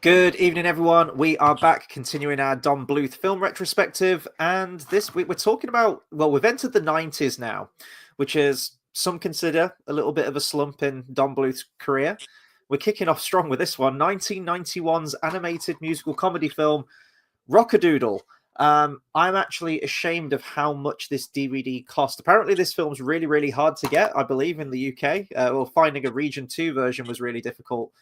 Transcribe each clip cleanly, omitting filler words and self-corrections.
Good evening, everyone. We are back continuing our Don Bluth film retrospective. And this week we're talking about, well, we've entered the 90s now, which is some consider a little bit of a slump in Don Bluth's career. We're kicking off strong with this one, 1991's animated musical comedy film, Rock-a-Doodle. I'm actually ashamed of how much this DVD cost. Apparently, this film's really, really hard to get, I believe, in the UK. Well, finding a Region 2 version was really difficult.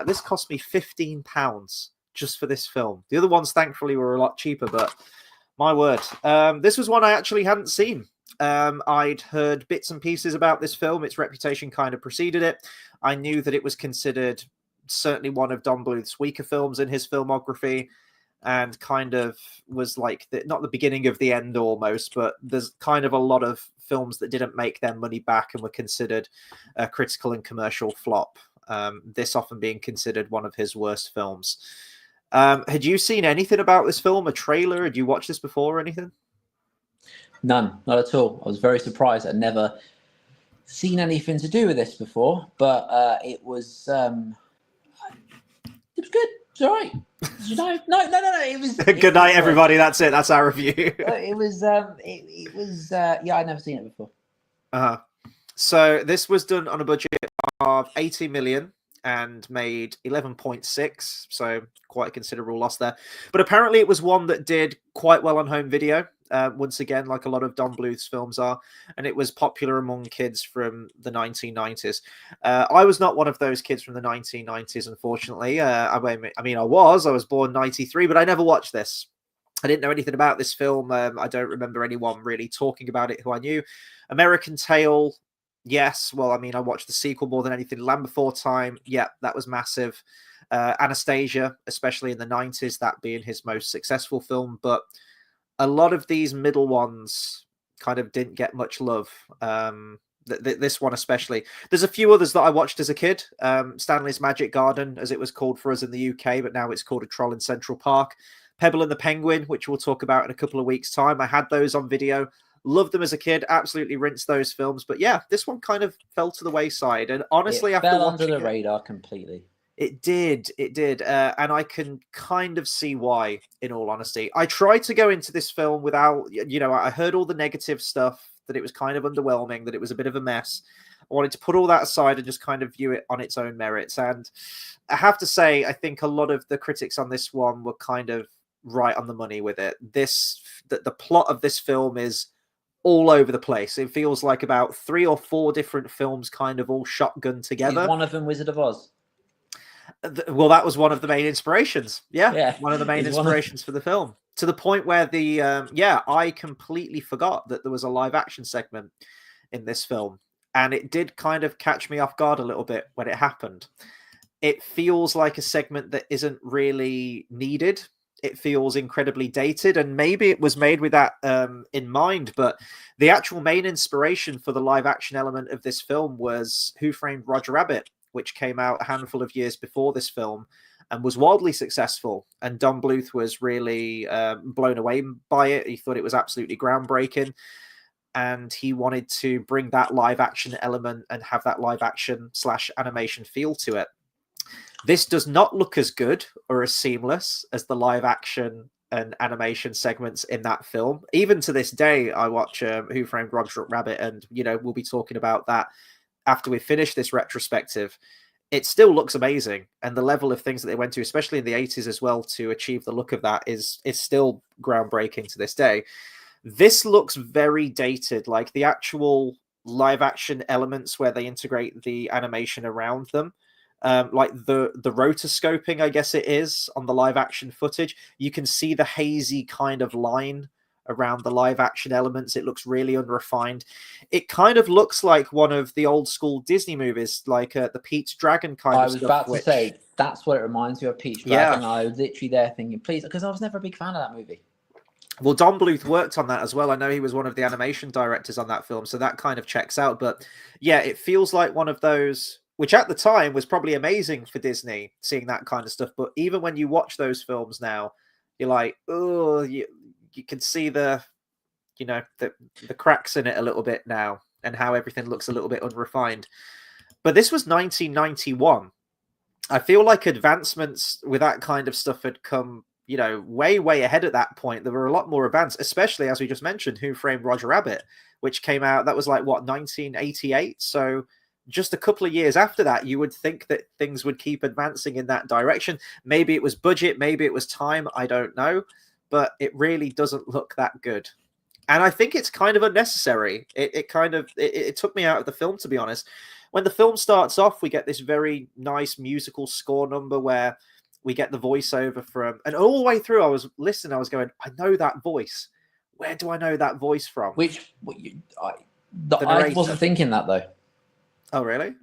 This cost me £15 just for this film. The other ones, thankfully, were a lot cheaper, but my word. This was one I actually hadn't seen. I'd heard bits and pieces about this film. Its reputation kind of preceded it. I knew that it was considered certainly one of Don Bluth's weaker films in his filmography, and kind of was like not the beginning of the end almost, but there's kind of a lot of films that didn't make their money back and were considered a critical and commercial flop. This often being considered one of his worst films. Had you seen anything about this film, a trailer? Had you watched this before or anything? None, not at all. I was very surprised. I'd never seen anything to do with this before, but it was good. It's all right. No. It was. Good night, everybody. That's it. That's our review. It was. Yeah, I'd never seen it before. So this was done on a budget of 80 million and made 11.6, so quite a considerable loss there. But apparently it was one that did quite well on home video, once again, like a lot of Don Bluth's films are, and it was popular among kids from the 1990s. I was not one of those kids from the 1990s, unfortunately. I was born 93, but I never watched this. I didn't know anything about this film. I don't remember anyone really talking about it who I knew. American Tail, yes. Well, I mean, I watched the sequel more than anything. Land Before Time, yeah, that was massive. Anastasia, especially in the 90s, that being his most successful film. But a lot of these middle ones kind of didn't get much love. This one especially. There's a few others that I watched as a kid. Stanley's Magic Garden, as it was called for us in the UK, but now it's called A Troll in Central Park. Pebble and the Penguin, which we'll talk about in a couple of weeks' time. I had those on video. Loved them as a kid. Absolutely rinsed those films. But yeah, this one kind of fell to the wayside. And honestly, it fell under the radar completely. It did. And I can kind of see why, in all honesty. I tried to go into this film without, I heard all the negative stuff, that it was kind of underwhelming, that it was a bit of a mess. I wanted to put all that aside and just kind of view it on its own merits. And I have to say, I think a lot of the critics on this one were kind of right on the money with it. The plot of this film is all over the place. It feels like about 3 or 4 different films kind of all shotgun together. Is one of them Wizard of Oz? Well, that was one of the main inspirations. Yeah. One of the main inspirations for the film. To the point where I completely forgot that there was a live action segment in this film. And it did kind of catch me off guard a little bit when it happened. It feels like a segment that isn't really needed. It feels incredibly dated, and maybe it was made with that in mind, but the actual main inspiration for the live action element of this film was Who Framed Roger Rabbit, which came out a handful of years before this film and was wildly successful. And Don Bluth was really blown away by it. He thought it was absolutely groundbreaking, and he wanted to bring that live action element and have that live action / animation feel to it. This does not look as good or as seamless as the live action and animation segments in that film. Even to this day, I watch Who Framed Roger Rabbit, and we'll be talking about that after we finish this retrospective. It still looks amazing, and the level of things that they went to, especially in the 80s as well, to achieve the look of that is still groundbreaking to this day. This looks very dated, like the actual live action elements where they integrate the animation around them. Like the rotoscoping, I guess it is, on the live action footage. You can see the hazy kind of line around the live action elements. It looks really unrefined. It kind of looks like one of the old school Disney movies, like the Pete's Dragon kind of stuff. I was about to say, that's what it reminds you of, Pete's Dragon. I was literally there thinking, please, because I was never a big fan of that movie. Well, Don Bluth worked on that as well. I know he was one of the animation directors on that film, so that kind of checks out. But yeah, it feels like one of those, which at the time was probably amazing for Disney, seeing that kind of stuff. But even when you watch those films now, you're like, oh, you can see the cracks in it a little bit now, and how everything looks a little bit unrefined. But this was 1991. I feel like advancements with that kind of stuff had come, you know, way ahead at that point. There were a lot more advanced, especially as we just mentioned, Who Framed Roger Rabbit, which came out, that was like what, 1988. So just a couple of years after that, you would think that things would keep advancing in that direction. Maybe it was budget, maybe it was time, I don't know, but it really doesn't look that good. And I think it's kind of unnecessary. It took me out of the film, to be honest. When the film starts off, we get this very nice musical score number where we get the voiceover from, and all the way through I was listening, I was going, I know that voice. Where do I know that voice from? I wasn't thinking that though. Oh, really?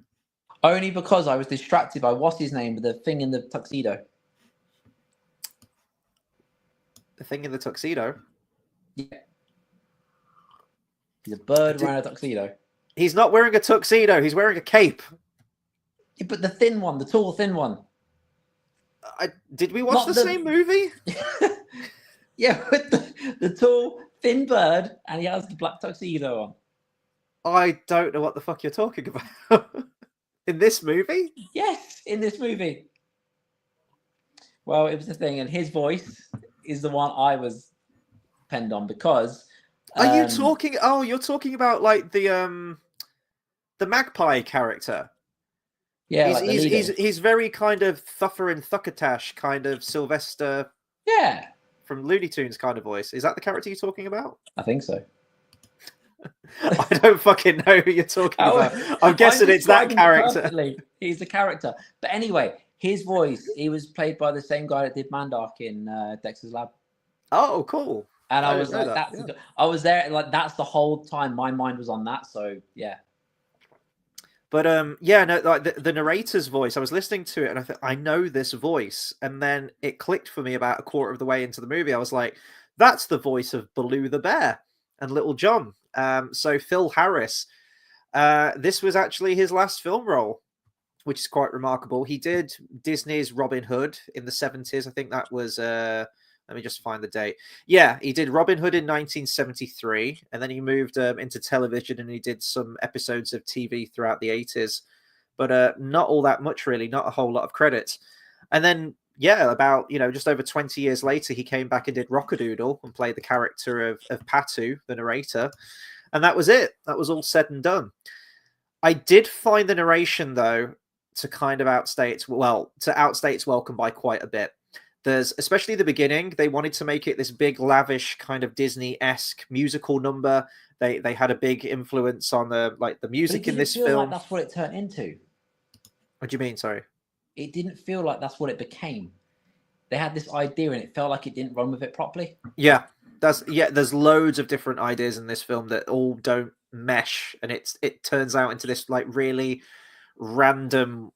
Only because I was distracted by what's his name, the thing in the tuxedo. The thing in the tuxedo? Yeah. He's a bird wearing a tuxedo. He's not wearing a tuxedo. He's wearing a cape. Yeah, but the thin one, the tall, thin one. Did we watch the same movie? Yeah, with the tall, thin bird, and he has the black tuxedo on. I don't know what the fuck you're talking about. In this movie? Yes, in this movie. Well, it was the thing, and his voice is the one I was penned on because. Are you talking? Oh, you're talking about like the magpie character. Yeah, he's very kind of Thuffer and Thuckatash, kind of Sylvester. Yeah. From Looney Tunes kind of voice. Is that the character you're talking about? I think so. I don't fucking know who you're talking about. I'm guessing it's that character. Perfectly. He's the character. But anyway, his voice, he was played by the same guy that did Mandark in Dexter's Lab. Oh, cool. And I was like, I was there, like, that's the whole time my mind was on that. So, yeah. But yeah, no, like the narrator's voice, I was listening to it and I thought, I know this voice. And then it clicked for me about a quarter of the way into the movie. I was like, that's the voice of Baloo the Bear and Little John. So Phil Harris, this was actually his last film role, which is quite remarkable. He did Disney's Robin Hood in the 70s. I think that was, let me just find the date. Yeah, he did Robin Hood in 1973, and then he moved into television and he did some episodes of TV throughout the 80s, but not all that much, really, not a whole lot of credits. And then, yeah, about, just over 20 years later, he came back and did Rock-a-Doodle and played the character of Patu, the narrator. And that was it. That was all said and done. I did find the narration, though, to kind of outstay its welcome by quite a bit. There's, especially the beginning, they wanted to make it this big, lavish, kind of Disney-esque musical number. They had a big influence on the music in this film. Like that's what it turned into. What do you mean? Sorry. It didn't feel like that's what it became. They had this idea, and it felt like it didn't run with it properly. Yeah, there's loads of different ideas in this film that all don't mesh, and it turns out into this like really random,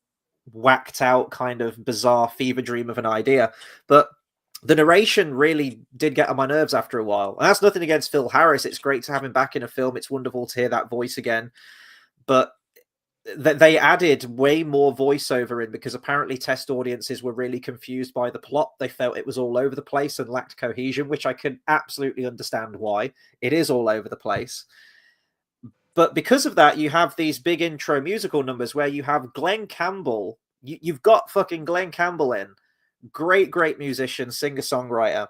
whacked out kind of bizarre fever dream of an idea. But the narration really did get on my nerves after a while. And that's nothing against Phil Harris. It's great to have him back in a film. It's wonderful to hear that voice again. But they added way more voiceover in because apparently test audiences were really confused by the plot. They felt it was all over the place and lacked cohesion, which I could absolutely understand why. It is all over the place. But because of that, you have these big intro musical numbers where you have Glenn Campbell. You've got fucking Glenn Campbell in. Great musician, singer-songwriter.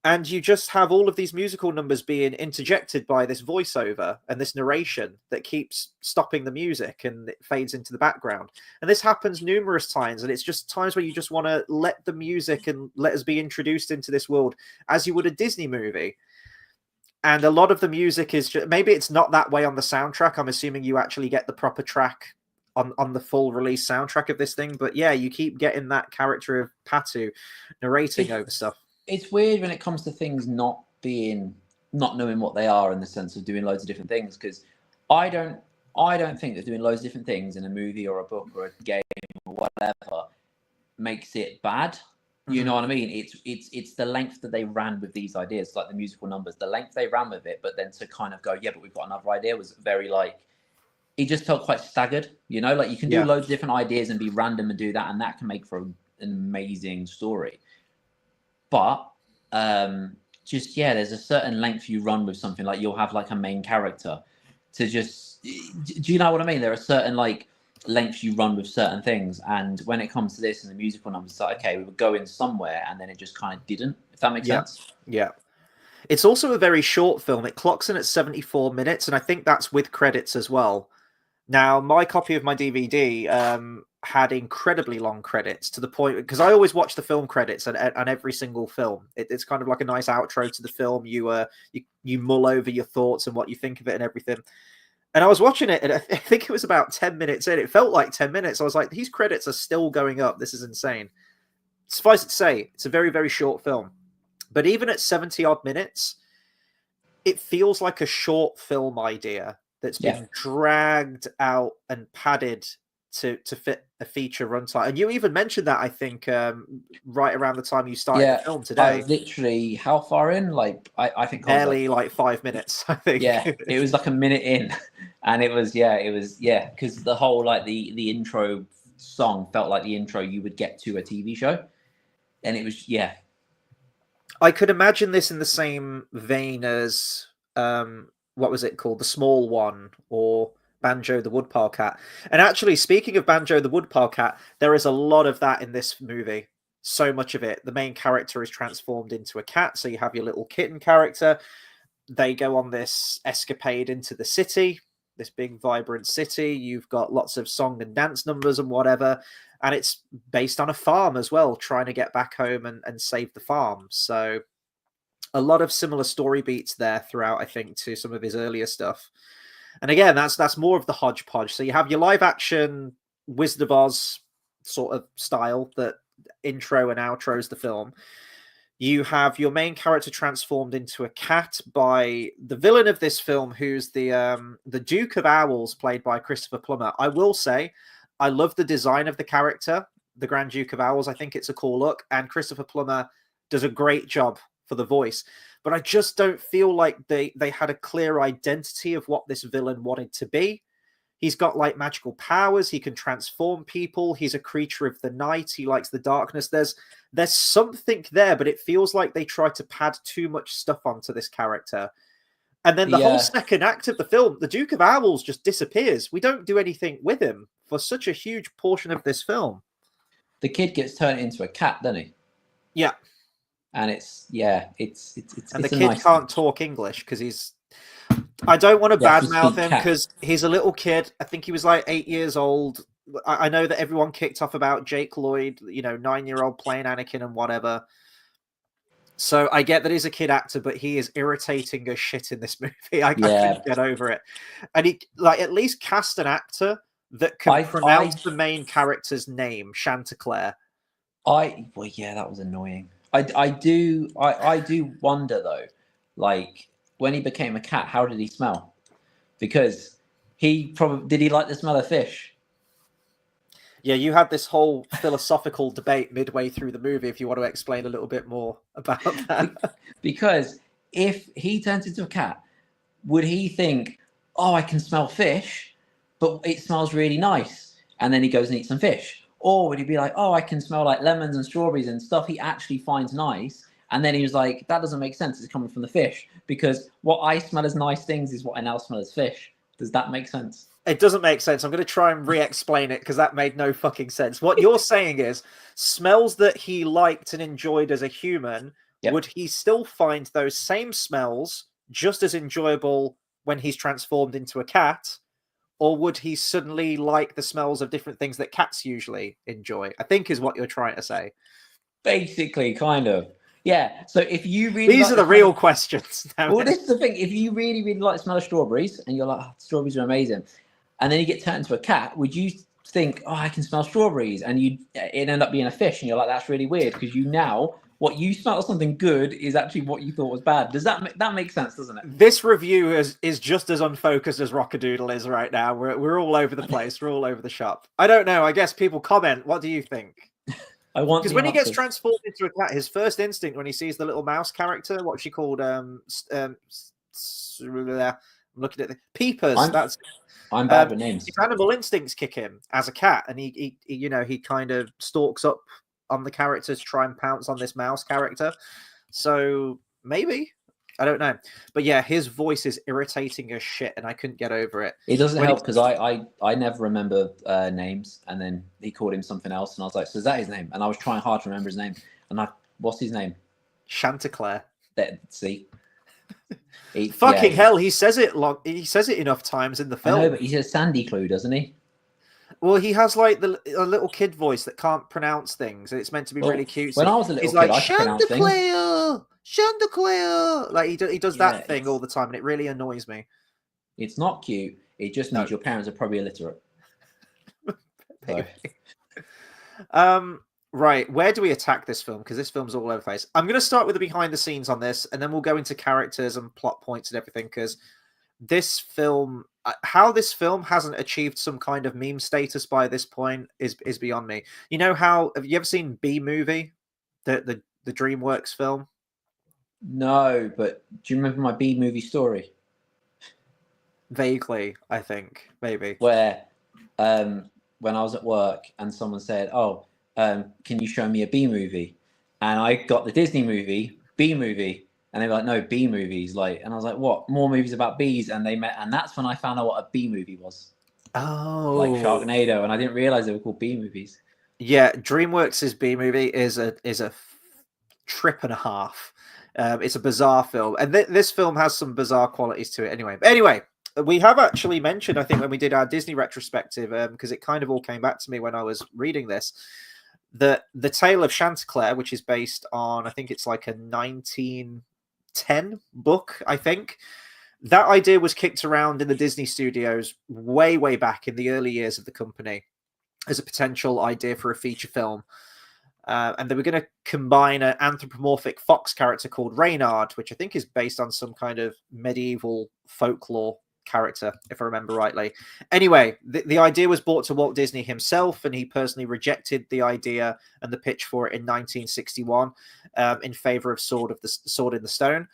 And you just have all of these musical numbers being interjected by this voiceover and this narration that keeps stopping the music and it fades into the background. And this happens numerous times. And it's just times where you just want to let the music and let us be introduced into this world as you would a Disney movie. And a lot of the music is just, maybe it's not that way on the soundtrack. I'm assuming you actually get the proper track on the full release soundtrack of this thing. But yeah, you keep getting that character of Patu narrating over stuff. It's weird when it comes to things not knowing what they are in the sense of doing loads of different things, because I don't think that doing loads of different things in a movie or a book or a game or whatever makes it bad. You know what I mean? It's the length that they ran with these ideas, like the musical numbers, the length they ran with it, but then to kind of go, yeah, but we've got another idea, was very like, it just felt quite staggered, like you can do loads of different ideas and be random and do that, and that can make for an amazing story. But there's a certain length you run with something, like you'll have like a main character to just, do you know what I mean? There are certain like lengths you run with certain things. And when it comes to this and the musical numbers, it's like, okay, we were going somewhere, and then it just kind of didn't, if that makes sense. Yeah. It's also a very short film. It clocks in at 74 minutes, and I think that's with credits as well. Now, my copy of my DVD had incredibly long credits, to the point, because I always watch the film credits on every single film. It's kind of like a nice outro to the film. You mull over your thoughts and what you think of it and everything. And I was watching it, and I think it was about 10 minutes in. It felt like 10 minutes. I was like, these credits are still going up. This is insane. Suffice it to say, it's a very, very short film. But even at 70 odd minutes, it feels like a short film idea that's been dragged out and padded to fit a feature runtime. And you even mentioned that, I think, right around the time you started the film today. I was literally, how far in? Like, I think barely like 5 minutes, I think. Yeah, it was like a minute in. And it was, because the whole, like, the intro song felt like the intro you would get to a TV show. And it was, I could imagine this in the same vein as what was it called, The Small One, or Banjo the Woodpile Cat. And actually, speaking of Banjo the Woodpile Cat, there is a lot of that in this movie. So much of it. The main character is transformed into a cat, so you have your little kitten character. They go on this escapade into the city, this big vibrant city. You've got lots of song and dance numbers and whatever. And it's based on a farm as well, trying to get back home and save the farm. So a lot of similar story beats there throughout, I think, to some of his earlier stuff. And again, that's more of the hodgepodge. So you have your live action Wizard of Oz sort of style that intro and outros the film. You have your main character transformed into a cat by the villain of this film, who's the Duke of Owls, played by Christopher Plummer. I will say, I love the design of the character, the Grand Duke of Owls. I think it's a cool look, and Christopher Plummer does a great job for the voice. But I just don't feel like they had a clear identity of what this villain wanted to be. He's got like magical powers. He can transform people. He's a creature of the night. He likes the darkness. There's something there, but it feels like they tried to pad too much stuff onto this character. And then the whole second act of the film, the Duke of Owls just disappears. We don't do anything with him for such a huge portion of this film. The kid gets turned into a cat, doesn't he? Yeah. And it's and the kid can't talk English because he's... I don't want to badmouth him because he's a little kid. I think he was like 8 years old. I know that everyone kicked off about Jake Lloyd, 9-year-old playing Anakin and whatever. So I get that he's a kid actor, but he is irritating as shit in this movie. I couldn't get over it. And he at least cast an actor that can pronounce the main character's name, Chanticleer. That was annoying. I do wonder though, like, when he became a cat, how did he smell? Because did he like the smell of fish? Yeah, you had this whole philosophical debate midway through the movie, if you want to explain a little bit more about that. Because if he turns into a cat, would he think, oh, I can smell fish, but it smells really nice, and then he goes and eats some fish? Or would he be like, oh, I can smell like lemons and strawberries and stuff he actually finds nice, and then he was like, that doesn't make sense, it's coming from the fish, because what I smell as nice things is what I now smell as fish. Does that make sense? It doesn't make sense. I'm going to try and re-explain it because that made no fucking sense. What you're saying is, smells that he liked and enjoyed as a human, would he still find those same smells just as enjoyable when he's transformed into a cat? Or would he suddenly like the smells of different things that cats usually enjoy? I think is what you're trying to say. Basically, kind of. Yeah, so if you really... These are the real questions. Well, this is the thing. If you really, really like the smell of strawberries, and you're like, oh, strawberries are amazing, and then you get turned into a cat, would you think, oh, I can smell strawberries? And it end up being a fish, and you're like, that's really weird, because what you smell something good is actually what you thought was bad. Does that make sense, doesn't it? This review is just as unfocused as Rock-a-Doodle is right now. We're all over the place. We're all over the shop. I don't know. I guess people comment. What do you think? Because when he gets transformed into a cat, his first instinct when he sees the little mouse character, what's she called? I'm looking at the Peepers. I'm bad with names. His animal instincts kick in as a cat, and he kind of stalks up on the character to try and pounce on this mouse character. So maybe I don't know. But yeah, his voice is irritating as shit, and I couldn't get over it. It doesn't help because I never remember names, and then he called him something else, and I was like, so is that his name? And I was trying hard to remember his name, and what's his name? Chanticleer. See? Fucking hell, he says it enough times in the film. I know, but he says Sandy Clue, doesn't he? Well, he has like a little kid voice that can't pronounce things, and it's meant to be really cute. When I was a little kid, I could pronounce things. Chanticleer. Like he does that thing all the time, and it really annoys me. It's not cute. It just means your parents are probably illiterate. Right, where do we attack this film? Because this film's all over the place. I'm going to start with the behind the scenes on this, and then we'll go into characters and plot points and everything, because this film, how this film hasn't achieved some kind of meme status by this point is beyond me. You know how, have you ever seen B-Movie, the DreamWorks film? No, but do you remember my B-Movie story? Vaguely, I think, maybe. Where when I was at work and someone said, can you show me a B-movie? And I got the Disney movie, B-movie, and they were like, no, B-movies. Like, and I was like, what? More movies about bees? And that's when I found out what a B-movie was. Oh. Like Sharknado, and I didn't realize they were called B-movies. Yeah, DreamWorks' B-Movie is a trip and a half. It's a bizarre film, and this film has some bizarre qualities to it anyway. We have actually mentioned, I think, when we did our Disney retrospective, because it kind of all came back to me when I was reading this, that the Tale of Chanticleer, which is based on, I think it's like a 1910 book, I think. That idea was kicked around in the Disney studios way, way back in the early years of the company as a potential idea for a feature film. And they were going to combine an anthropomorphic fox character called Reynard, which I think is based on some kind of medieval folklore character, if I remember rightly. Anyway, the idea was brought to Walt Disney himself, and he personally rejected the idea and the pitch for it in 1961 in favor of Sword in the Stone.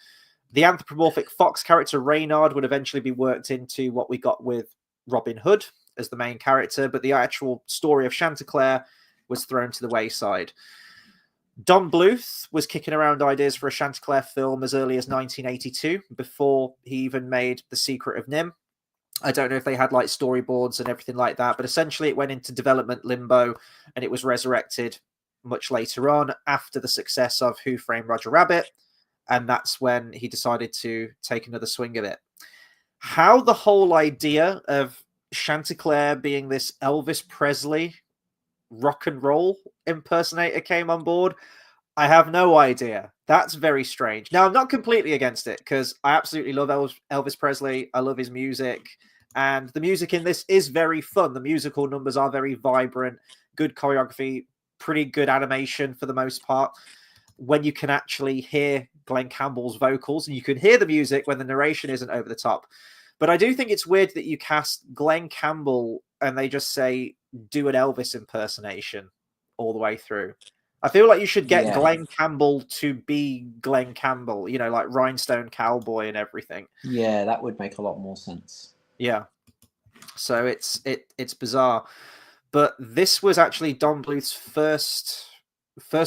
The anthropomorphic fox character Reynard would eventually be worked into what we got with Robin Hood as the main character, but the actual story of Chanticleer was thrown to the wayside. Don Bluth was kicking around ideas for a Chanticleer film as early as 1982, before he even made The Secret of Nim. I don't know if they had like storyboards and everything like that, but essentially it went into development limbo, and it was resurrected much later on after the success of Who Framed Roger Rabbit, and that's when he decided to take another swing at it. How the whole idea of Chanticleer being this Elvis Presley rock and roll impersonator came on board, I have no idea. That's very strange. Now, I'm not completely against it, because I absolutely love Elvis Presley. I love his music, and the music in this is very fun. The musical numbers are very vibrant, good choreography, pretty good animation for the most part. When you can actually hear Glenn Campbell's vocals, and you can hear the music when the narration isn't over the top. But I do think it's weird that you cast Glenn Campbell and they just say, do an Elvis impersonation all the way through. I feel like you should get Glenn Campbell to be Glenn Campbell, you know, like Rhinestone Cowboy and everything. Yeah, that would make a lot more sense. Yeah. So it's bizarre. But this was actually Don Bluth's first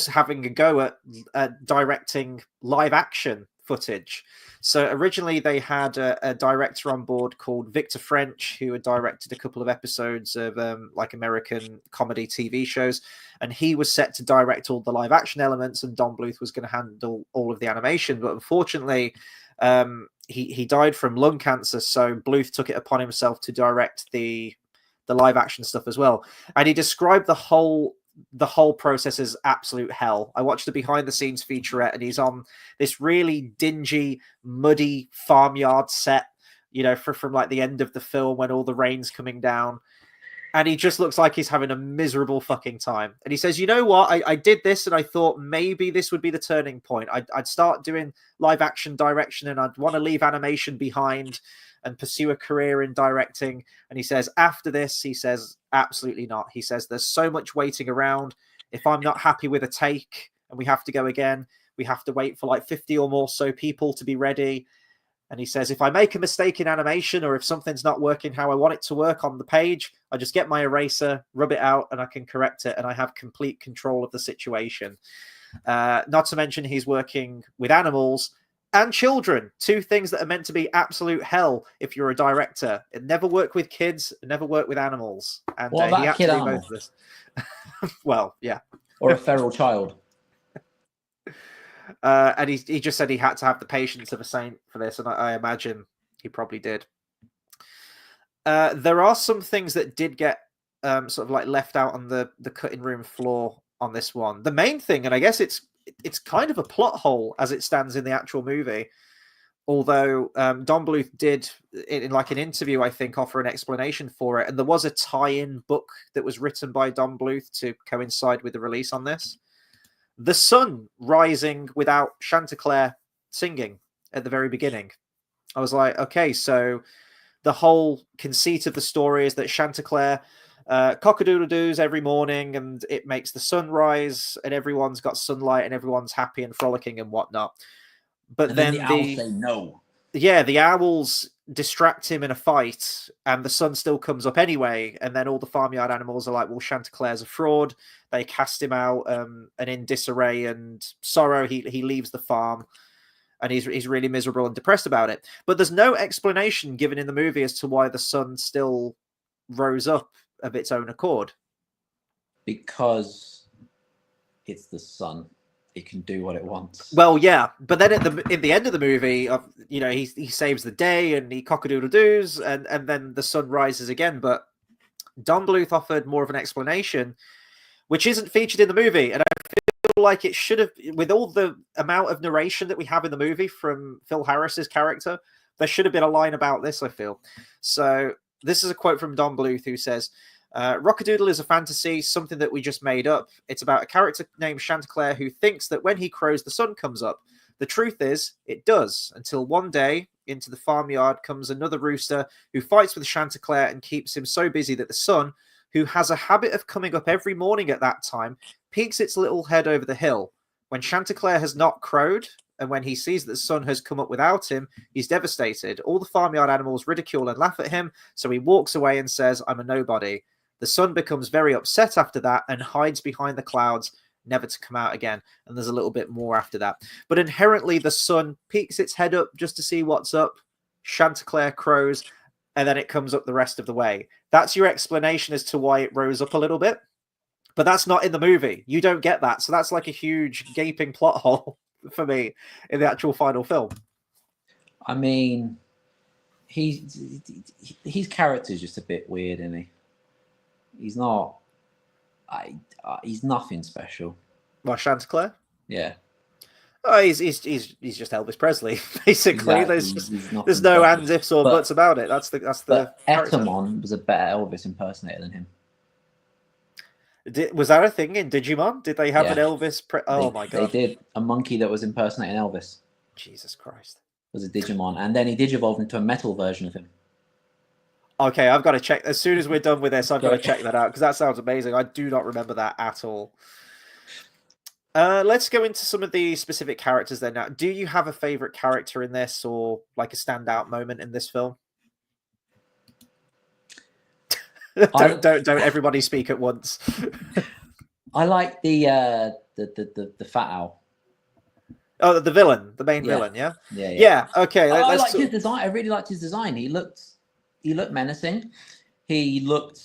having a go at directing live action footage. So originally they had a director on board called Victor French, who had directed a couple of episodes of like American comedy TV shows, and he was set to direct all the live action elements, and Don Bluth was going to handle all of the animation. But unfortunately, he died from lung cancer, so Bluth took it upon himself to direct the live action stuff as well. And he described the whole process is absolute hell. I watched the behind the scenes featurette, and he's on this really dingy, muddy farmyard set, you know, from like the end of the film when all the rain's coming down. And he just looks like he's having a miserable fucking time. And he says, you know what? I did this, and I thought maybe this would be the turning point. I'd start doing live action direction, and I'd want to leave animation behind and pursue a career in directing. And he says, after this, he says, absolutely not. He says, there's so much waiting around. If I'm not happy with a take and we have to go again, we have to wait for like 50 or more so people to be ready. And he says, if I make a mistake in animation, or if something's not working how I want it to work on the page, I just get my eraser, rub it out, and I can correct it. And I have complete control of the situation. Not to mention he's working with animals. and children. Two things that are meant to be absolute hell if you're a director. It never work with kids, never work with animals. And what about he a had kid to do animal? both of this. Well, yeah. Or a feral child. And he just said he had to have the patience of a saint for this, and I imagine he probably did. There are some things that did get sort of like left out on the cutting room floor on this one. The main thing, and I guess it's kind of a plot hole as it stands in the actual movie, although Don Bluth did, in like an interview, I think, offer an explanation for it, and there was a tie-in book that was written by Don Bluth to coincide with the release on this. The sun rising without Chanticleer singing at the very beginning. I was like, okay, so the whole conceit of the story is that Chanticleer cock-a-doodle-doos every morning, and it makes the sun rise, and everyone's got sunlight, and everyone's happy and frolicking and whatnot. But and then the owls say no. Yeah, the owls distract him in a fight, and the sun still comes up anyway. And then all the farmyard animals are like, well, Chanticleer's a fraud. They cast him out, and in disarray and sorrow, he leaves the farm, and he's really miserable and depressed about it. But there's no explanation given in the movie as to why the sun still rose up of its own accord. Because it's the sun. It can do what it wants. Well, yeah, but then at the end of the movie, he saves the day and he cock-a-doodle-doos, and then the sun rises again. But Don Bluth offered more of an explanation, which isn't featured in the movie, and I feel like it should have. With all the amount of narration that we have in the movie from Phil Harris's character, there should have been a line about this, I feel. So this is a quote from Don Bluth, who says, Rock-a-Doodle is a fantasy, something that we just made up. It's about a character named Chanticleer who thinks that when he crows, the sun comes up. The truth is, it does, until one day, into the farmyard comes another rooster who fights with Chanticleer and keeps him so busy that the sun, who has a habit of coming up every morning at that time, peeks its little head over the hill. When Chanticleer has not crowed, and when he sees that the sun has come up without him, he's devastated. All the farmyard animals ridicule and laugh at him, so he walks away and says, I'm a nobody. The sun becomes very upset after that and hides behind the clouds, never to come out again. And there's a little bit more after that. But inherently, the sun peeks its head up just to see what's up. Chanticleer crows, and then it comes up the rest of the way. That's your explanation as to why it rose up a little bit. But that's not in the movie. You don't get that. So that's like a huge gaping plot hole for me in the actual final film. I mean, his character's just a bit weird, isn't he? He's not. He's nothing special. Well, Chanticleer? Yeah. Oh, he's just Elvis Presley, basically. Exactly. There's no ands, ifs, or buts about it. That's the. Etamon was a better Elvis impersonator than him. Was that a thing in Digimon? Did they have an Elvis? My god! They did. A monkey that was impersonating Elvis. Jesus Christ! Was a Digimon, and then he digivolved into a metal version of him. Okay, I've got to check. As soon as we're done with this, I've got to check that out, because that sounds amazing. I do not remember that at all. Let's go into some of the specific characters then. Now, do you have a favorite character in this, or like a standout moment in this film? don't everybody speak at once. I like the fat owl. Oh, the villain, the main villain, yeah. Okay, I liked his design. I really liked his design. He looked menacing. He looked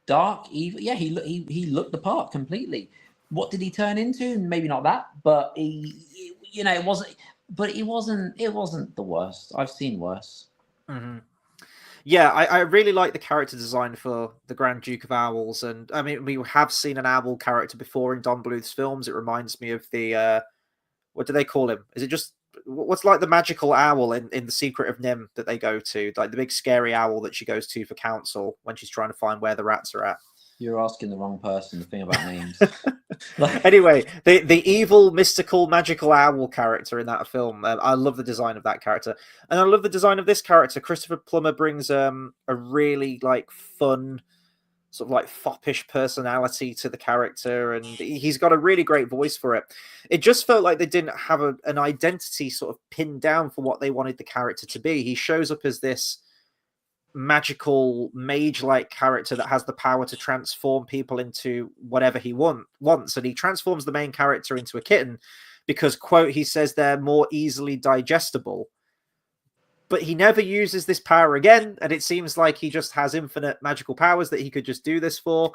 dark, evil. Yeah, he looked the part completely. What did he turn into? Maybe not that, but it wasn't. But it wasn't the worst. I've seen worse. Mm-hmm. Yeah, I really like the character design for the Grand Duke of Owls, and I mean, we have seen an owl character before in Don Bluth's films. It reminds me of the what do they call him? Is it just what's like the magical owl in The Secret of Nim that they go to, like the big scary owl that she goes to for counsel when she's trying to find where the rats are at? You're asking the wrong person the thing about names. Anyway, the evil, mystical, magical owl character in that film, I love the design of that character. And I love the design of this character. Christopher Plummer brings a really like fun, sort of like foppish personality to the character, and he's got a really great voice for it. It just felt like they didn't have an identity sort of pinned down for what they wanted the character to be. He shows up as this magical mage-like character that has the power to transform people into whatever he wants, and he transforms the main character into a kitten, because, quote, he says they're more easily digestible. But he never uses this power again, and it seems like he just has infinite magical powers that he could just do this for.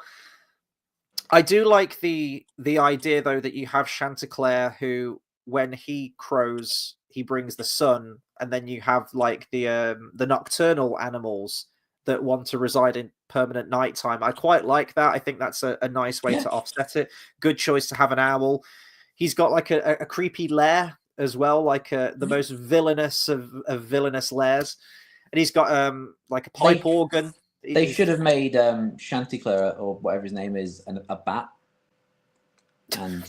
I do like the idea, though, that you have Chanticleer, who, when he crows, he brings the sun, and then you have like the nocturnal animals that want to reside in permanent nighttime. I quite like that. I think that's a nice way to offset it. Good choice to have an owl. He's got like a creepy lair as well, like the most villainous of villainous lairs, and he's got like a pipe organ. They should have made Chanticleer, or whatever his name is, a bat. And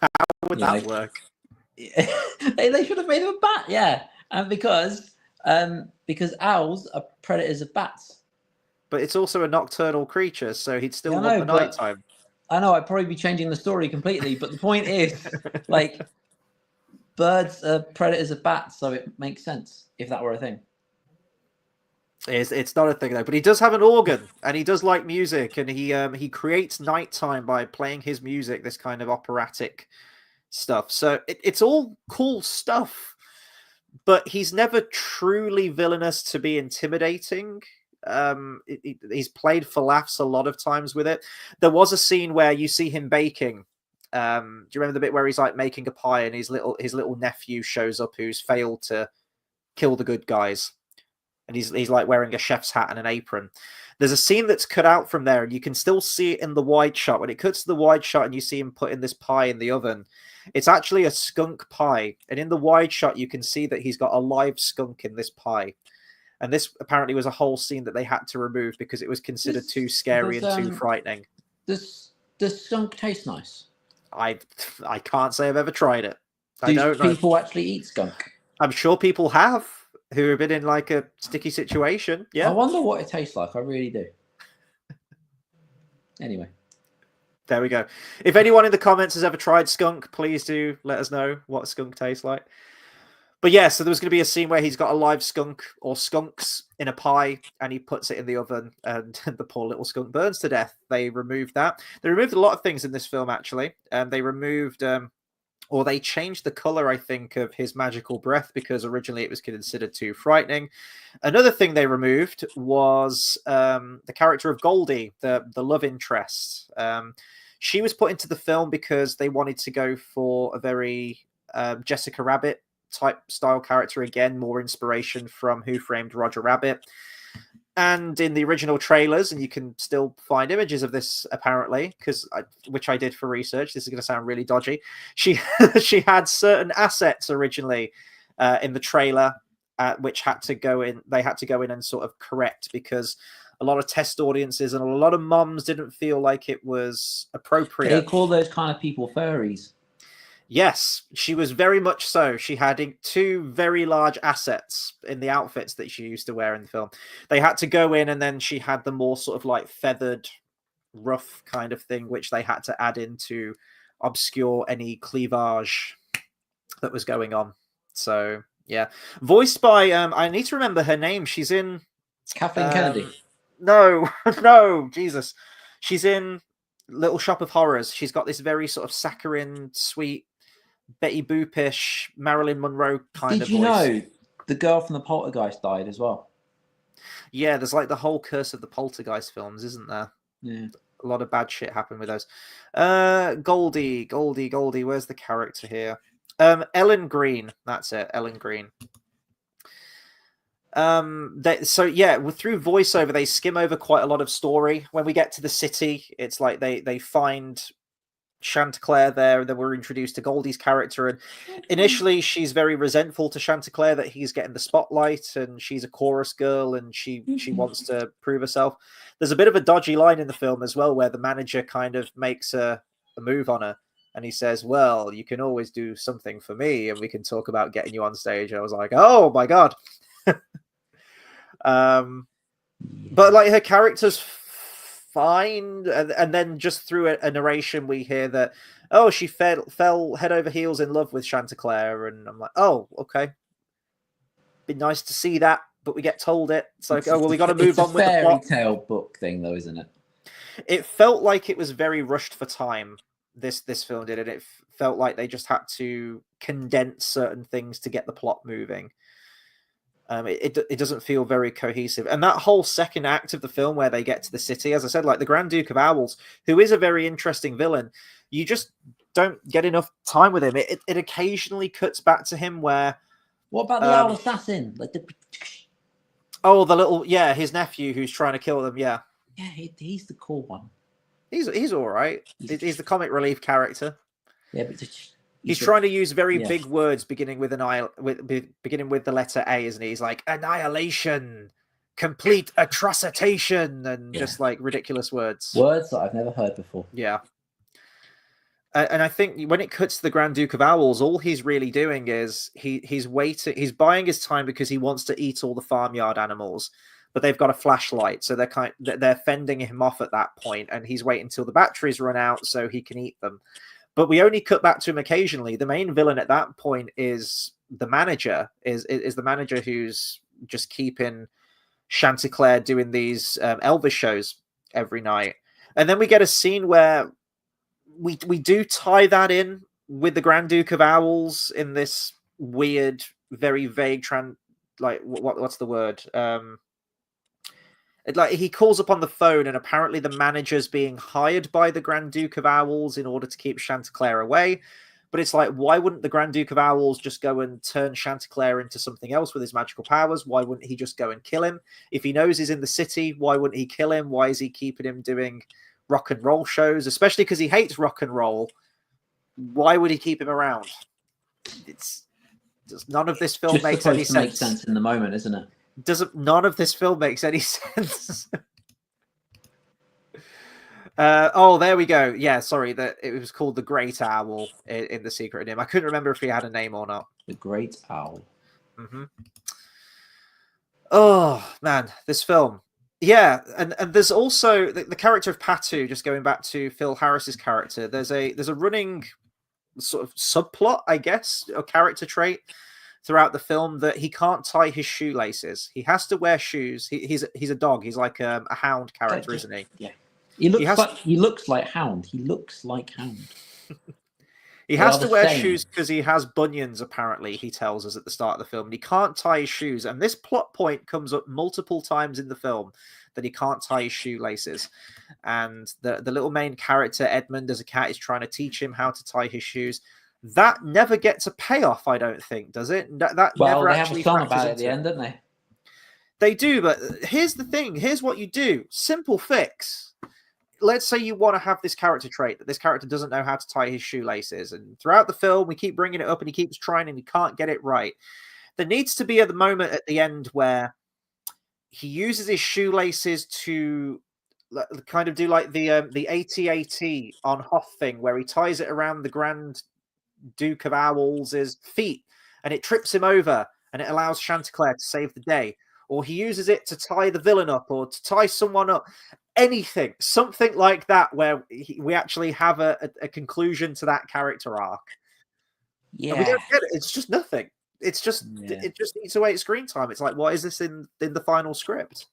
how would that work? They should have made him a bat, yeah. And because owls are predators of bats. But it's also a nocturnal creature, so he'd still want the nighttime. I know, I'd probably be changing the story completely, but the point is, like, birds are predators of bats, so it makes sense if that were a thing. It's not a thing though, but he does have an organ, and he does like music, and he creates nighttime by playing his music, this kind of operatic stuff. So it's all cool stuff, but he's never truly villainous to be intimidating. He's played for laughs a lot of times with it. There was a scene where you see him baking. Do you remember the bit where he's like making a pie, and his little nephew shows up who's failed to kill the good guys? And he's like wearing a chef's hat and an apron. There's a scene that's cut out from there, and you can still see it in the wide shot. When it cuts to the wide shot and you see him putting this pie in the oven, it's actually a skunk pie. And in the wide shot, you can see that he's got a live skunk in this pie. And this apparently was a whole scene that they had to remove because it was considered too scary and too frightening. Does skunk taste nice? I can't say I've ever tried it. Do people actually eat skunk? I'm sure people have, who have been in like a sticky situation. Yeah. I wonder what it tastes like. I really do. Anyway. There we go. If anyone in the comments has ever tried skunk, please do let us know what skunk tastes like. But yeah, so there was going to be a scene where he's got a live skunk or skunks in a pie, and he puts it in the oven, and the poor little skunk burns to death. They removed that. They removed a lot of things in this film, actually. They removed... or they changed the color, I think, of his magical breath, because originally it was considered too frightening. Another thing they removed was the character of Goldie, the love interest. She was put into the film because they wanted to go for a very Jessica Rabbit type style character again, more inspiration from Who Framed Roger Rabbit. And in the original trailers, and you can still find images of this apparently, which I did for research. This is going to sound really dodgy. She had certain assets originally in the trailer, which had to go in. They had to go in and sort of correct, because a lot of test audiences and a lot of mums didn't feel like it was appropriate. They call those kind of people furries. Yes, she was very much so. She had two very large assets in the outfits that she used to wear in the film. They had to go in, and then she had the more sort of like feathered, rough kind of thing, which they had to add in to obscure any cleavage that was going on. So, yeah. Voiced by, I need to remember her name. She's in... Kathleen Kennedy. No, no, Jesus. She's in Little Shop of Horrors. She's got this very sort of saccharine, sweet, Betty Boop-ish, Marilyn Monroe kind of voice. Did you know the girl from the Poltergeist died as well? Yeah, there's like the whole Curse of the Poltergeist films, isn't there? Yeah. A lot of bad shit happened with those. Goldie. Where's the character here? Ellen Green. That's it, Ellen Green. So yeah, through voiceover, they skim over quite a lot of story. When we get to the city, it's like they find Chanticleer there, and then we're introduced to Goldie's character, and initially she's very resentful to Chanticleer that he's getting the spotlight, and she's a chorus girl, and she wants to prove herself. There's a bit of a dodgy line in the film as well, where the manager kind of makes a move on her, and he says, well, you can always do something for me, and we can talk about getting you on stage. I was like, oh my god. But like, her character's fine, and then just through a narration we hear that, oh, she fell head over heels in love with Chanticleer, and I'm like, oh, okay, be nice to see that, but we get told it. It's like, oh well, we got to move on with the plot. It's a fairy tale book thing, though, isn't it? It felt like it was very rushed for time. this film did, and it felt like they just had to condense certain things to get the plot moving. It doesn't feel very cohesive, and that whole second act of the film where they get to the city, as I said, like the Grand Duke of Owls, who is a very interesting villain, you just don't get enough time with him. It occasionally cuts back to him where. What about the owl assassin? Like the. Oh, the little his nephew who's trying to kill them. Yeah, he's the cool one. He's all right. He's the comic relief character. Yeah, but. He's trying to use very big words beginning with beginning with the letter A, isn't he? He's like annihilation, complete atrocitation, and just like ridiculous words. Words that I've never heard before. Yeah. And I think when it cuts to the Grand Duke of Owls, all he's really doing is he's waiting. He's buying his time because he wants to eat all the farmyard animals, but they've got a flashlight, so they're fending him off at that point, and he's waiting until the batteries run out so he can eat them. But we only cut back to him occasionally. The main villain at that point is the manager, is the manager who's just keeping Chanticleer doing these Elvis shows every night. And then we get a scene where we do tie that in with the Grand Duke of Owls in this weird, very vague what's the word? Like he calls up on the phone, and apparently the manager's being hired by the Grand Duke of Owls in order to keep Chanticleer away. But it's like, why wouldn't the Grand Duke of Owls just go and turn Chanticleer into something else with his magical powers? Why wouldn't he just go and kill him? If he knows he's in the city, why wouldn't he kill him? Why is he keeping him doing rock and roll shows? Especially because he hates rock and roll. Why would he keep him around? It's just, none of this film makes any sense. Make sense in the moment, isn't it? None of this film makes any sense. Oh, there we go. Yeah, sorry, that it was called the Great Owl in The Secret of Nim. I couldn't remember if he had a name or not. The Great Owl. Mm-hmm. Oh man, this film. Yeah, and there's also the character of Patu. Just going back to Phil Harris's character, there's a running sort of subplot, I guess, or character trait throughout the film that he can't tie his shoelaces. He has to wear shoes. He's a dog. He's like a hound character, isn't he? Yeah. He looks like Hound. He looks like Hound. He has to wear shoes because he has bunions, apparently, he tells us at the start of the film. And he can't tie his shoes. And this plot point comes up multiple times in the film, that he can't tie his shoelaces. And the little main character, Edmund, as a cat, is trying to teach him how to tie his shoes. That never gets a payoff, I don't think, does it? That never actually have a song about it at the end, don't they? They do, but here's the thing. Here's what you do. Simple fix. Let's say you want to have this character trait, that this character doesn't know how to tie his shoelaces. And throughout the film, we keep bringing it up and he keeps trying and he can't get it right. There needs to be a moment at the end where he uses his shoelaces to kind of do like the AT-AT on Hoth thing, where he ties it around the Grand Duke of Owls' feet and it trips him over and it allows Chanticleer to save the day. Or he uses it to tie the villain up or to tie someone up. Anything, something like that, where we actually have a conclusion to that character arc. Yeah, and we don't get it. It's just nothing. It's just it just eats away at screen time. It's like, what is this in the final script?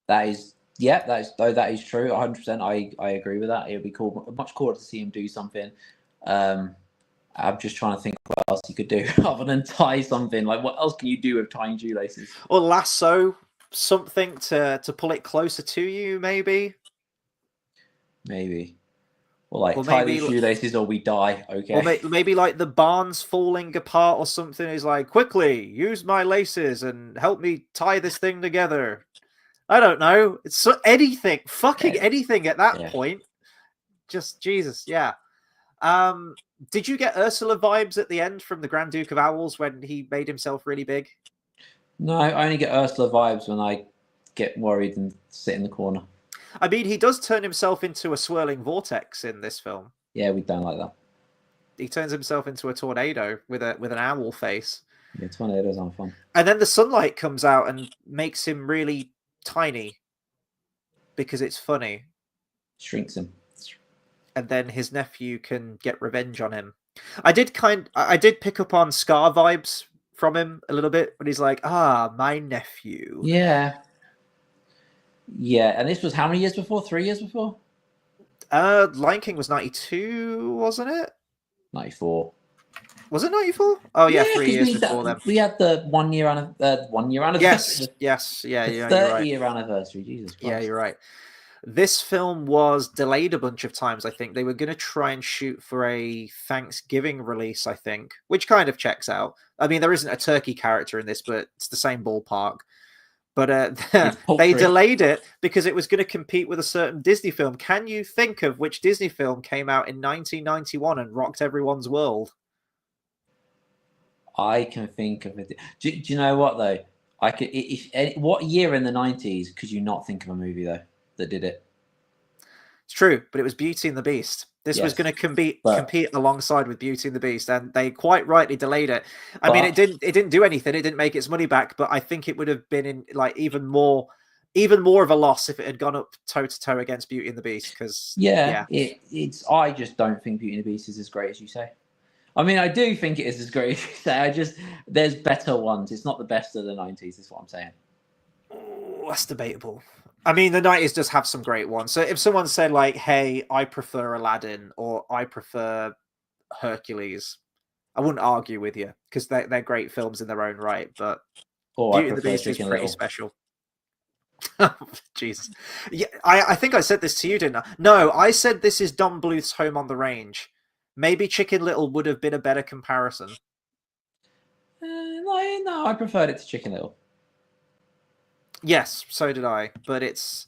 That is true. 100%. I agree with that. It would be cool, much cooler to see him do something. I'm just trying to think what else you could do other than tie something. Like, what else can you do with tying shoelaces? Or lasso something to pull it closer to you, maybe. Or like tie these shoelaces or we die. Okay. Or maybe like the barn's falling apart or something. Is like, quickly use my laces and help me tie this thing together. I don't know. It's anything, anything at that point. Just Jesus, yeah. Did you get Ursula vibes at the end from the Grand Duke of Owls when he made himself really big? No, I only get Ursula vibes when I get worried and sit in the corner. I mean, he does turn himself into a swirling vortex in this film. Yeah, we don't like that. He turns himself into a tornado with an owl face. Yeah, tornadoes aren't fun. And then the sunlight comes out and makes him really tiny because it's funny. Shrinks him. And then his nephew can get revenge on him. I did pick up on Scar vibes from him a little bit, but he's like, my nephew. Yeah. And this was how many years before? 3 years before? Lion King was 92, wasn't it? 94. Was it 94? Oh yeah, 3 years before them. then. We had the 1 year anniversary. Yes, yeah, the you're 30-year anniversary. Jesus Christ. Yeah, you're right. This film was delayed a bunch of times, I think. They were going to try and shoot for a Thanksgiving release, I think, which kind of checks out. I mean, there isn't a turkey character in this, but it's the same ballpark. But they delayed it because it was going to compete with a certain Disney film. Can you think of which Disney film came out in 1991 and rocked everyone's world? I can think of it. Do you know what, though? I could. What year in the 90s could you not think of a movie, though, that did it? It's true, but it was Beauty and the Beast. This was going to compete alongside with Beauty and the Beast, and they quite rightly delayed it. I mean, it didn't do anything. It didn't make its money back, but I think it would have been in like even more of a loss if it had gone up toe to toe against Beauty and the Beast. Because it's. I just don't think Beauty and the Beast is as great as you say. I mean, I do think it is as great as you say. There's better ones. It's not the best of the 90s. Is what I'm saying. Oh, that's debatable. I mean, the 90s does have some great ones. So if someone said like, hey, I prefer Aladdin or I prefer Hercules, I wouldn't argue with you because they're great films in their own right. But Beauty and the Beast is pretty special. Jesus. Yeah, I think I said this to you, didn't I? No, I said this is Don Bluth's Home on the Range. Maybe Chicken Little would have been a better comparison. No, I preferred it to Chicken Little. Yes, so did I. But it's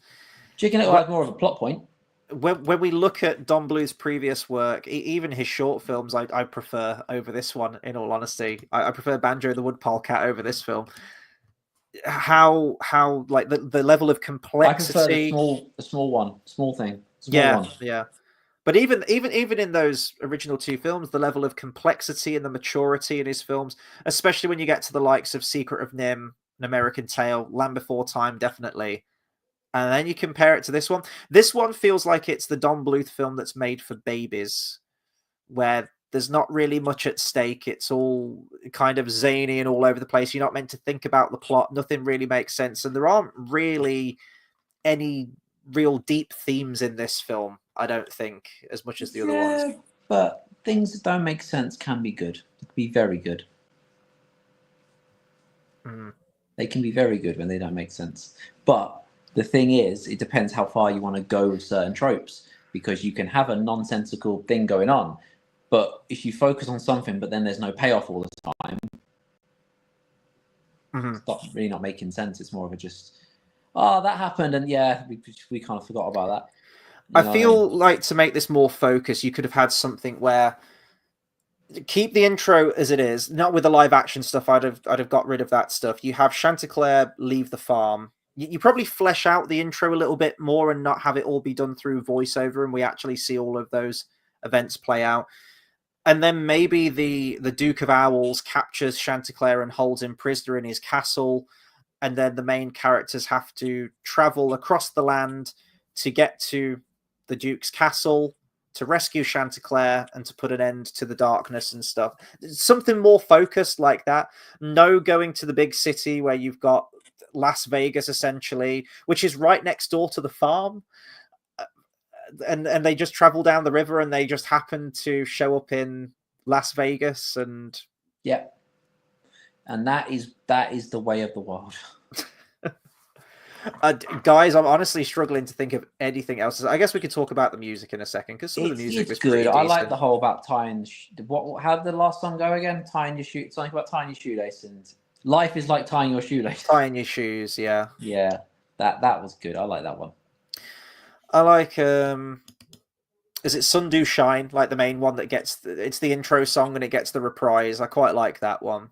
Chicken Little has more of a plot point. When we look at Don Bluth's previous work, even his short films, I prefer over this one. In all honesty, I prefer Banjo the Woodpile Cat over this film. How like the level of complexity. I prefer the small thing. Yeah. But even in those original two films, the level of complexity and the maturity in his films, especially when you get to the likes of Secret of NIMH, An American Tail, Land Before Time, definitely. And then you compare it to this one. This one feels like it's the Don Bluth film that's made for babies, where there's not really much at stake. It's all kind of zany and all over the place. You're not meant to think about the plot. Nothing really makes sense. And there aren't really any real deep themes in this film, I don't think, as much as the other ones. But things that don't make sense can be good. They can be very good. They can be very good when they don't make sense. But the thing is, it depends how far you want to go with certain tropes, because you can have a nonsensical thing going on, but if you focus on something, but then there's no payoff all the time, it's really not making sense. It's more of a just, that happened, and we kind of forgot about that. I feel like to make this more focused, you could have had something where keep the intro as it is, not with the live action stuff. I'd have got rid of that stuff. You have Chanticleer leave the farm. You probably flesh out the intro a little bit more and not have it all be done through voiceover, and we actually see all of those events play out. And then maybe the Duke of Owls captures Chanticleer and holds him prisoner in his castle, and then the main characters have to travel across the land to get to the Duke's castle, to rescue Chanticleer and to put an end to the darkness and stuff. Something more focused like that. No going to the big city where you've got Las Vegas, essentially, which is right next door to the farm. And they just travel down the river and they just happen to show up in Las Vegas. And and that is the way of the world. Guys, I'm honestly struggling to think of anything else. I guess we could talk about the music in a second, because some of the music was good. I like the whole about tying. How did the last song go again? Something about tying your shoelace, and life is like tying your shoelace. Tying your shoes, yeah. That was good. I like that one. I like is it Sun Do Shine, like the main one that gets it's the intro song and it gets the reprise. I quite like that one.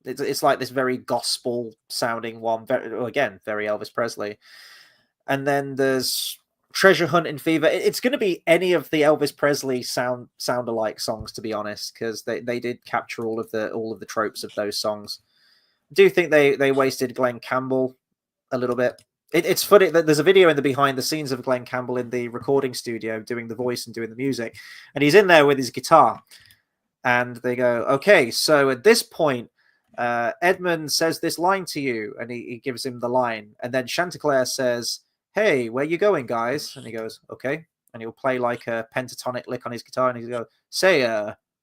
It's like this very gospel sounding one, very Elvis Presley. And then there's Treasure Hunting Fever. It's going to be any of the Elvis Presley sound alike songs, to be honest, because they did capture all of the tropes of those songs. I do think they wasted Glenn Campbell a little bit. It's funny that there's a video in the behind the scenes of Glenn Campbell in the recording studio doing the voice and doing the music, and he's in there with his guitar, and they go, okay, so at this point, Edmund says this line to you, and he gives him the line, and then Chanticleer says, hey, where you going, guys? And he goes, okay, and he'll play like a pentatonic lick on his guitar, and he'll go, "Say,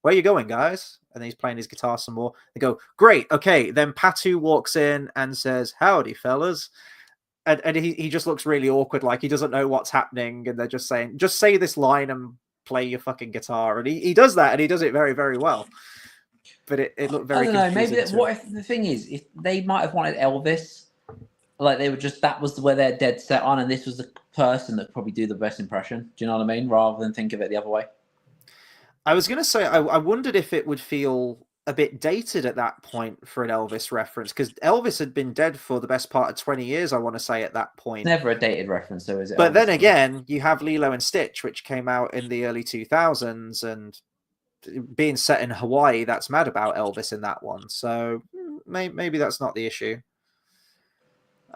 where you going, guys?" And then he's playing his guitar some more. They go, "Great, okay." Then Patu walks in and says, "Howdy, fellas." And he just looks really awkward, like he doesn't know what's happening, and they're just saying, "Just say this line and play your fucking guitar." And he does that, and he does it very, very well. But it looked very confusing. I don't know, maybe what if the thing is, if they might have wanted Elvis, like they were just, that was where they're dead set on, and this was the person that could probably do the best impression. Do you know what I mean? Rather than think of it the other way. I was going to say, I wondered if it would feel a bit dated at that point for an Elvis reference, because Elvis had been dead for the best part of 20 years, I want to say, at that point. It's never a dated reference, though, is it? But then again, you have Lilo and Stitch, which came out in the early 2000s, and being set in Hawaii, that's mad about Elvis in that one. So maybe that's not the issue.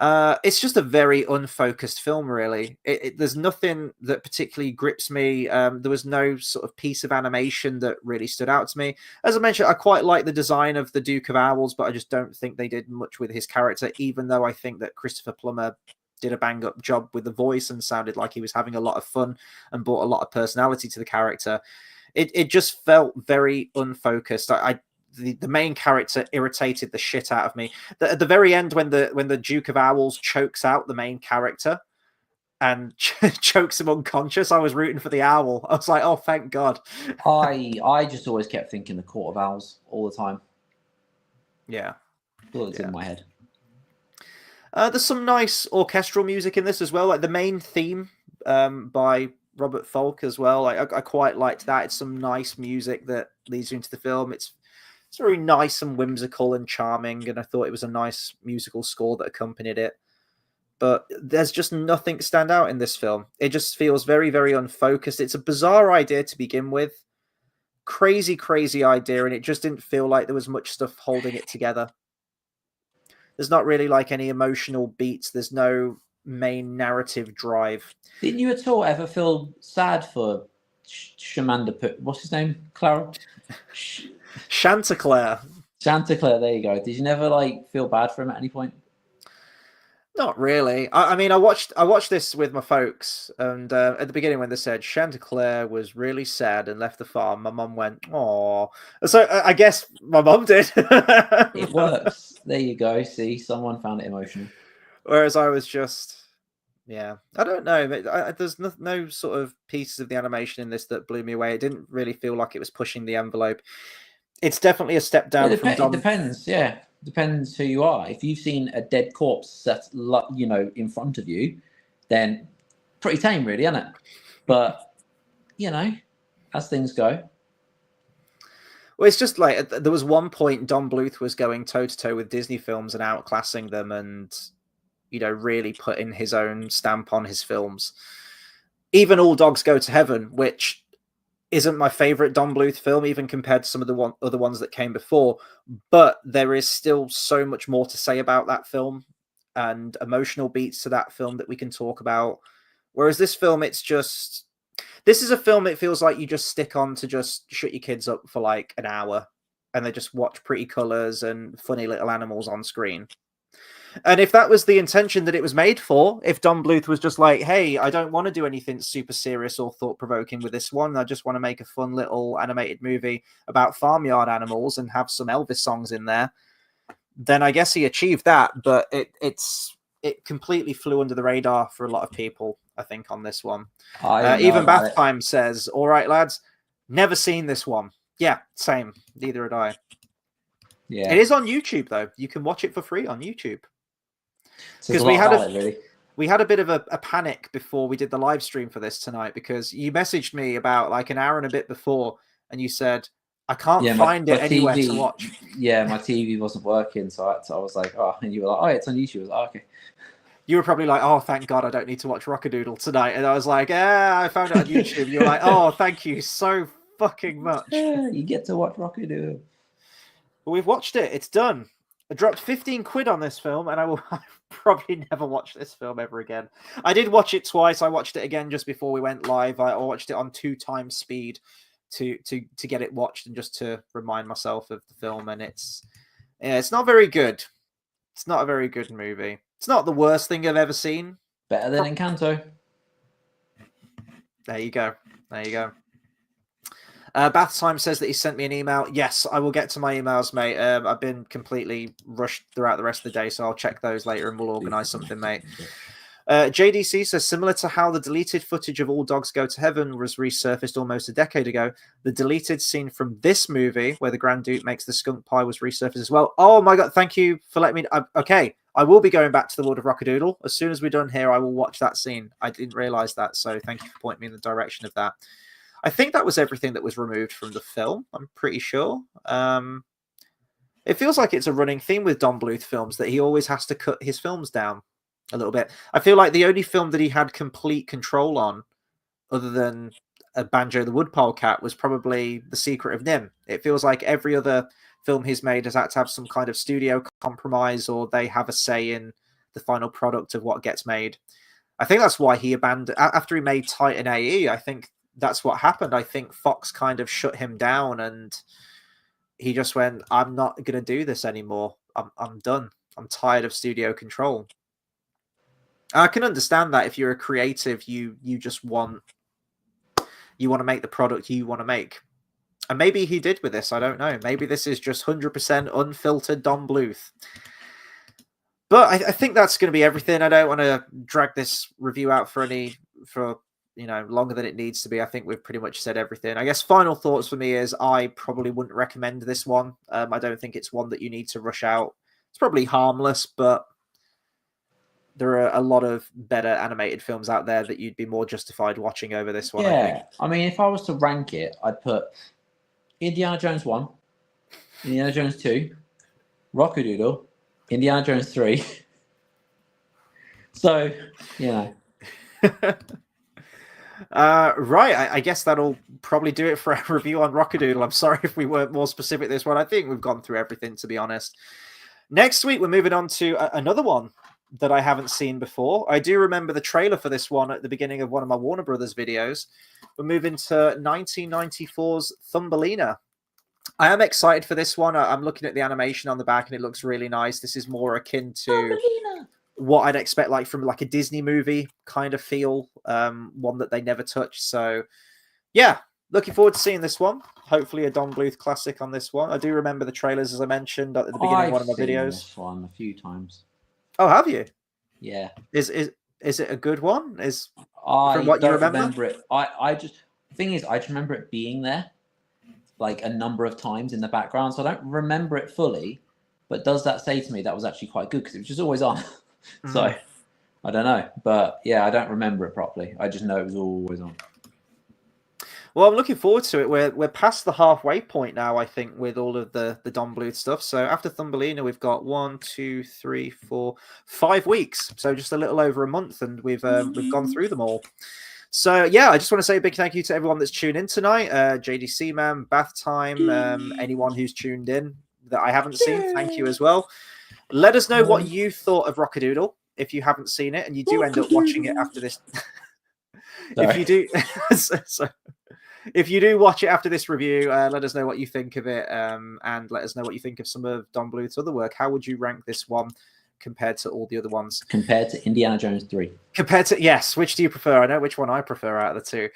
It's just a very unfocused film, really. There's nothing that particularly grips me. There was no sort of piece of animation that really stood out to me. As I mentioned, I quite like the design of the Duke of Owls, but I just don't think they did much with his character, even though I think that Christopher Plummer did a bang-up job with the voice and sounded like he was having a lot of fun and brought a lot of personality to the character. It just felt very unfocused. The main character irritated the shit out of me. At the very end, when the Duke of Owls chokes out the main character and chokes him unconscious, I was rooting for the owl. I was like, oh, thank God. I just always kept thinking the Court of Owls all the time. Yeah. It's in my head. There's some nice orchestral music in this as well, like the main theme by Robert Falk as well. I quite liked that. It's some nice music that leads you into the film. It's very nice and whimsical and charming, and I thought it was a nice musical score that accompanied it. But there's just nothing to stand out in this film. It just feels very, very unfocused. It's a bizarre idea to begin with. Crazy, crazy idea, and it just didn't feel like there was much stuff holding it together. There's not really like any emotional beats. There's no main narrative drive. Didn't you at all ever feel sad for Shamanda? What's his name? Clara? Chanticleer. Chanticleer, there you go. Did you never feel bad for him at any point? Not really. I mean, I watched this with my folks, and at the beginning when they said Chanticleer was really sad and left the farm, my mum went, "Aw." So I guess my mum did. It works. There you go. See, someone found it emotional. Whereas I was just, yeah, I don't know. There's no sort of pieces of the animation in this that blew me away. It didn't really feel like it was pushing the envelope. It's definitely a step down from Don. It depends, yeah. Depends who you are. If you've seen a dead corpse set, in front of you, then pretty tame, really, isn't it? But as things go. Well, it's just like there was one point Don Bluth was going toe to toe with Disney films and outclassing them, and really putting his own stamp on his films. Even All Dogs Go to Heaven, which isn't my favorite Don Bluth film, even compared to some of the other ones that came before. But there is still so much more to say about that film and emotional beats to that film that we can talk about. Whereas this film, this is a film it feels like you just stick on to just shut your kids up for like an hour and they just watch pretty colors and funny little animals on screen. And if that was the intention that it was made for, if Don Bluth was just like, hey, I don't want to do anything super serious or thought-provoking with this one, I just want to make a fun little animated movie about farmyard animals and have some Elvis songs in there, then I guess he achieved that. But it completely flew under the radar for a lot of people, I think, on this one. Even Bath Time says, all right, lads, never seen this one. Yeah, same. Neither had I. Yeah. It is on YouTube, though. You can watch it for free on YouTube. Because we had a bit of a panic before we did the live stream for this tonight, because you messaged me about like an hour and a bit before and you said, I can't find it anywhere to watch. Yeah, my TV wasn't working, so I was like, oh, and you were like, oh, it's on YouTube. I was like, oh, okay. You were probably like, oh, thank God I don't need to watch Rock-a-Doodle tonight. And I was like, I found it on YouTube. You were like, oh, thank you so fucking much. Yeah, you get to watch Rockadoodle. But we've watched it. It's done. I dropped 15 quid on this film, and I probably never watch this film ever again. I did watch it twice. I watched it again just before we went live. I watched it on 2x speed to get it watched and just to remind myself of the film. And it's not very good. It's not a very good movie. It's not the worst thing I've ever seen. Better than Encanto. There you go. There you go. Bath Time says that he sent me an email. Yes, I will get to my emails, mate. I've been completely rushed throughout the rest of the day, so I'll check those later and we'll organise something, mate. JDC says, similar to how the deleted footage of All Dogs Go to Heaven was resurfaced almost a decade ago, the deleted scene from this movie where the Grand Duke makes the skunk pie was resurfaced as well. Oh my God, thank you for letting me... Okay, I will be going back to the world of Rockadoodle. As soon as we're done here, I will watch that scene. I didn't realise that, so thank you for pointing me in the direction of that. I think that was everything that was removed from the film, I'm pretty sure. It feels like it's a running theme with Don Bluth films that he always has to cut his films down a little bit. I feel like the only film that he had complete control on, other than a Banjo the Woodpile Cat, was probably The Secret of Nim. It feels like every other film he's made has had to have some kind of studio compromise, or they have a say in the final product of what gets made. I think that's why he abandoned... After he made Titan AE, I think that's what happened. I think Fox kind of shut him down and he just went, I'm not going to do this anymore. I'm done. I'm tired of studio control. I can understand that if you're a creative, you just want to make the product you want to make. And maybe he did with this. I don't know. Maybe this is just 100% unfiltered Don Bluth. But I think that's going to be everything. I don't want to drag this review out for longer than it needs to be. I think we've pretty much said everything. I guess final thoughts for me is I probably wouldn't recommend this one. I don't think it's one that you need to rush out. It's probably harmless, but there are a lot of better animated films out there that you'd be more justified watching over this one. Yeah, I mean, if I was to rank it, I'd put Indiana Jones 1, Indiana Jones 2, Rock-a-Doodle, Indiana Jones 3. So, right, I guess that'll probably do it for our review on Rockadoodle. I'm sorry if we weren't more specific this one. I think we've gone through everything, to be honest. Next week, we're moving on to another one that I haven't seen before. I do remember the trailer for this one at the beginning of one of my Warner Brothers videos. We're moving to 1994's Thumbelina. I am excited for this one. I'm looking at the animation on the back and it looks really nice. This is more akin to Thumbelina, what I'd expect from a Disney movie kind of feel, one that they never touched. So yeah, looking forward to seeing this one. Hopefully a Don Bluth classic on this one. I do remember the trailers, as I mentioned at the beginning of one of my videos. This one a few times. Oh, have you? Yeah. Is it a good one? From what you remember it. The thing is, I just remember it being there like a number of times in the background. So I don't remember it fully, but does that say to me that was actually quite good because it was just always on? So I don't know, but yeah, I don't remember it properly. I just know it was always on. Well, I'm looking forward to it. We're past the halfway point now, I think, with all of the Don Bluth stuff. So after Thumbelina, we've got 1, 2, 3, 4, 5 weeks. So just a little over a month, and we've gone through them all. So yeah, I just want to say a big thank you to everyone that's tuned in tonight. JDC Man, Bath Time, anyone who's tuned in that I haven't seen, thank you as well. Let us know what you thought of Rockadoodle if you haven't seen it, and you do end up watching it after this. If you do, if you do watch it after this review, let us know what you think of it, and let us know what you think of some of Don Bluth's other work. How would you rank this one compared to all the other ones? Compared to Indiana Jones 3. Compared to, yes, which do you prefer? I know which one I prefer out of the two.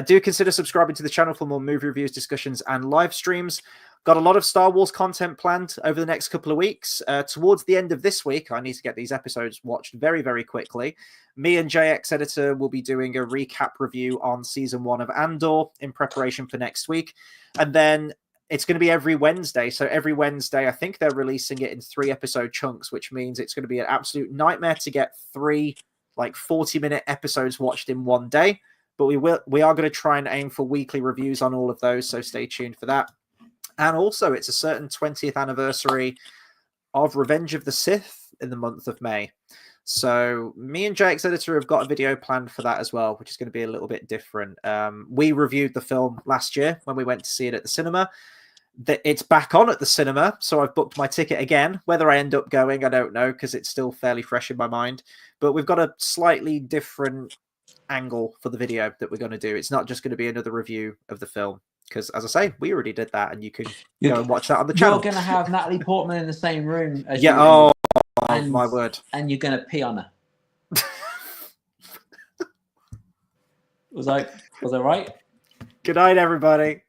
Do consider subscribing to the channel for more movie reviews, discussions, and live streams. Got a lot of Star Wars content planned over the next couple of weeks. Towards the end of this week, I need to get these episodes watched very, very quickly. Me and JX Editor will be doing a recap review on Season 1 of Andor in preparation for next week. And then it's going to be every Wednesday. So every Wednesday, I think they're releasing it in 3-episode chunks, which means it's going to be an absolute nightmare to get 3 40-minute episodes watched in one day. But we are going to try and aim for weekly reviews on all of those. So stay tuned for that. And also, it's a certain 20th anniversary of Revenge of the Sith in the month of May. So me and JX Editor have got a video planned for that as well, which is going to be a little bit different. We reviewed the film last year when we went to see it at the cinema. It's back on at the cinema, so I've booked my ticket again. Whether I end up going, I don't know, because it's still fairly fresh in my mind. But we've got a slightly different angle for the video that we're going to do. It's not just going to be another review of the film. Because, as I say, we already did that, and you can go and watch that on the channel. You're going to have Natalie Portman in the same room as you. Oh, my word. And you're going to pee on her. Was I right? Good night, everybody.